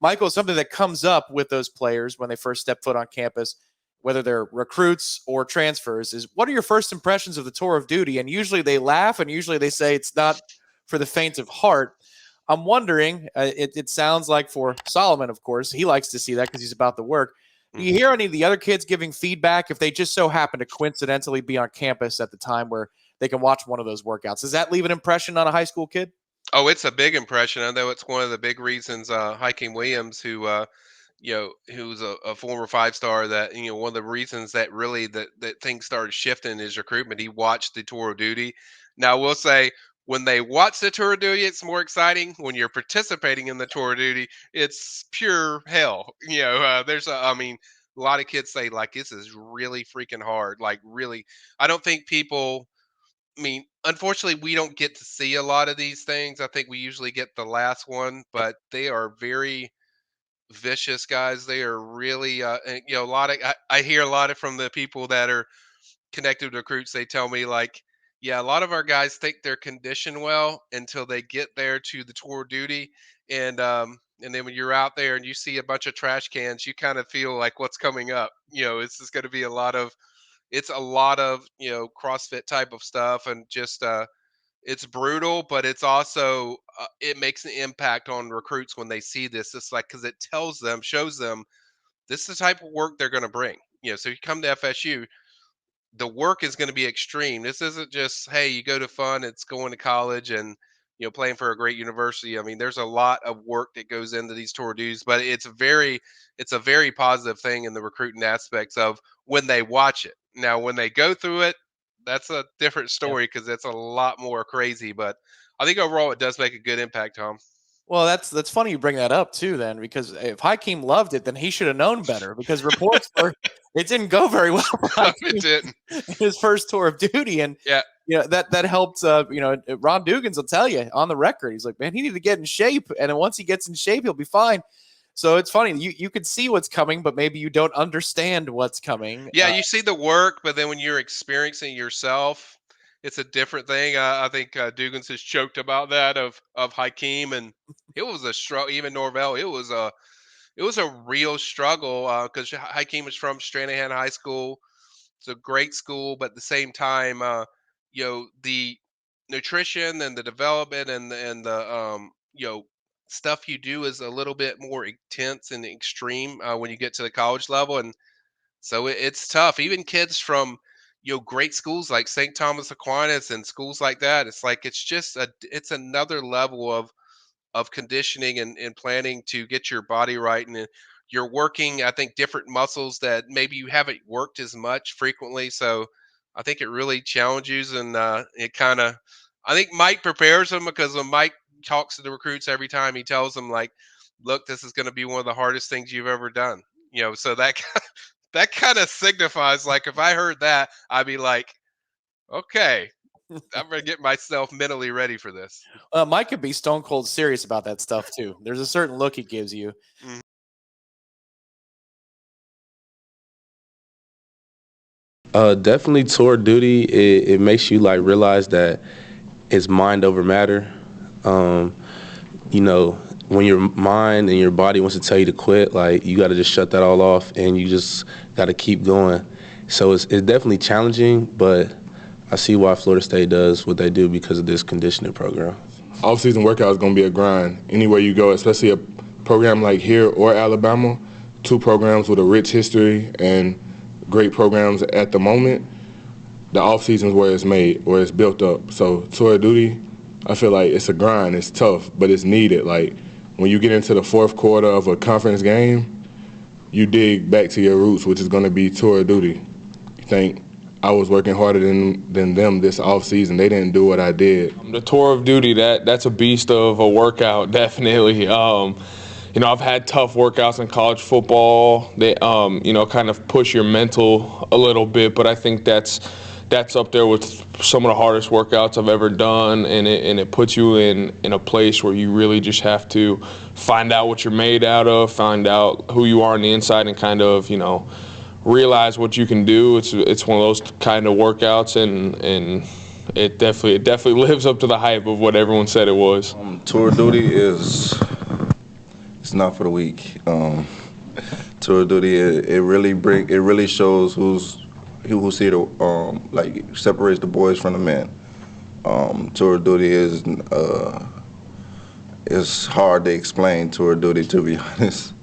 Michael, something that comes up with those players when they first step foot on campus, whether they're recruits or transfers, is what are your first impressions of the tour of duty? And usually they laugh, and usually they say it's not for the faint of heart. I'm wondering, it sounds like for Solomon, of course, he likes to see that because he's about the work. Do you hear any of the other kids giving feedback if they just so happen to coincidentally be on campus at the time where they can watch one of those workouts? Does that leave an impression on a high school kid? Oh, it's a big impression. I know it's one of the big reasons Hakeem Williams, who's a former 5-star, that one of the reasons that really that things started shifting in his recruitment. He watched the tour of duty. Now, we'll say when they watch the tour of duty, it's more exciting. When you're participating in the tour of duty, it's pure hell. A lot of kids say like this is really freaking hard. Like really, I don't think people. I mean, unfortunately, we don't get to see a lot of these things. I think we usually get the last one, but they are very vicious guys. They are really, a lot of. I hear a lot of from the people that are connected to recruits. They tell me like, yeah, a lot of our guys think they're conditioned well until they get there to the tour of duty, and then when you're out there and you see a bunch of trash cans, you kind of feel like what's coming up. It's just going to be a lot of CrossFit type of stuff, and just it's brutal, but it's also it makes an impact on recruits when they see this. It's like because it shows them this is the type of work they're going to bring. So you come to FSU, the work is going to be extreme. This isn't just hey, you go to fun. It's going to college and playing for a great university. I mean, there's a lot of work that goes into these tour duties, but it's a very positive thing in the recruiting aspects of when they watch it. Now, when they go through it, that's a different story because it's a lot more crazy. But I think overall, it does make a good impact, Tom. Well, that's funny you bring that up too, then, because if Hakeem loved it, then he should have known better. Because reports were it didn't go very well for Hakeem It didn't. in his first tour of duty, and Yeah. that helped. Ron Dugans will tell you on the record, he's like, man, he needs to get in shape, and then once he gets in shape, he'll be fine. So it's funny you can see what's coming, but maybe you don't understand what's coming. Yeah, you see the work, but then when you're experiencing yourself, it's a different thing. I think Dugans has choked about that of Hakeem, and it was a struggle. Even Norvell, it was a real struggle because Hakeem is from Stranahan High School. It's a great school, but at the same time, the nutrition and the development and the stuff you do is a little bit more intense and extreme when you get to the college level, and so it's tough. Even kids from great schools like St. Thomas Aquinas and schools like that, it's like it's another level of conditioning and planning to get your body right, and you're working, I think, different muscles that maybe you haven't worked as much frequently. So I think it really challenges, and it kind of, I think Mike prepares them, because when Mike talks to the recruits every time, he tells them like, look, this is going to be one of the hardest things you've ever done. So that that kind of signifies, like, if I heard that, I'd be like, okay, I'm going to get myself mentally ready for this. Mike could be stone cold serious about that stuff too. There's a certain look he gives you. Definitely tour duty. It makes you like realize that it's mind over matter. When your mind and your body wants to tell you to quit, like you got to just shut that all off, and you just got to keep going. So it's definitely challenging, but I see why Florida State does what they do because of this conditioning program. Off-season workout is going to be a grind anywhere you go, especially a program like here or Alabama, two programs with a rich history and great programs at the moment. The off-season is where it's made, where it's built up. So tour of duty, I feel like it's a grind. It's tough, but it's needed. Like when you get into the fourth quarter of a conference game, you dig back to your roots, which is going to be tour of duty. You think, I was working harder than them this offseason. They didn't do what I did. The tour of duty, that's a beast of a workout, definitely. I've had tough workouts in college football. They, kind of push your mental a little bit, but I think that's up there with some of the hardest workouts I've ever done, and it puts you in a place where you really just have to find out what you're made out of, find out who you are on the inside, and kind of, realize what you can do. It's one of those kind of workouts, and it definitely lives up to the hype of what everyone said it was. Tour duty is it's not for the weak. Tour of duty, it really shows who's here to like separates the boys from the men. Tour of duty is it's hard to explain tour of duty, to be honest.